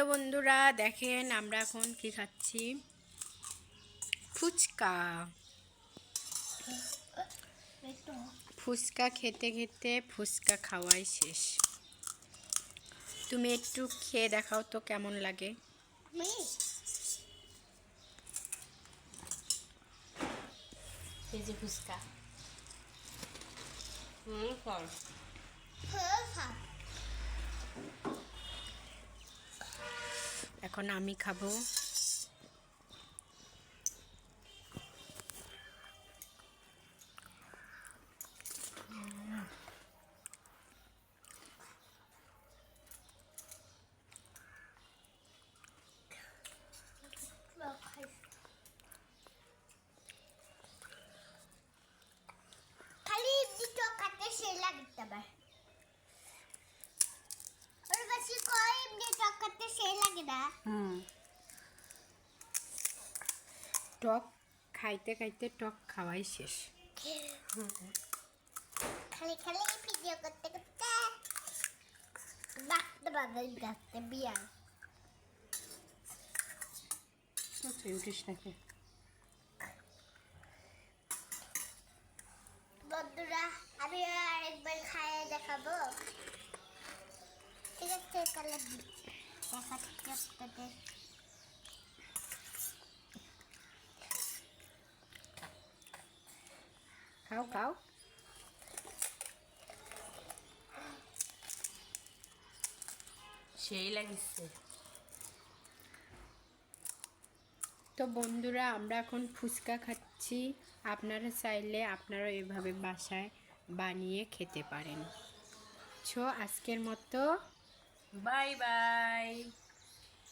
Hello বন্ধুরা, দেখেন আমরা এখন কি খাচ্ছি। ফুচকা। ফুচকা খেতে খেতে ফুচকা খাওয়াই শেষ। তুমি একটু খেয়ে দেখাও তো কেমন লাগে। এই যে ফুচকা এখন আমি খাবো। খালি দুটো কাটে সেই লাগতে পারে ওর বেশি কই এমনি টক কাটে সেই লাগে না। টক খাইতে খাইতে টক খাওয়াই শেষ। খালি খালি ভিডিও করতে করতে বাচ্চা বাজার যাচ্ছে বিয়ার কৃষ্ণকে বন্ধুরা আমি আরেকবার খাইয়ে দেখাবো। ঠিক আছে তাহলে দেখাচ্ছি আপনাদের। খাও খাও। সেই লাগিছে। তো বন্ধুরা, আমরা এখন ফুচকা খাচ্ছি। আপনারা চাইলে আপনারা এভাবে বাসায় বানিয়ে খেতে পারেন। আজকের মতো বাই বাই।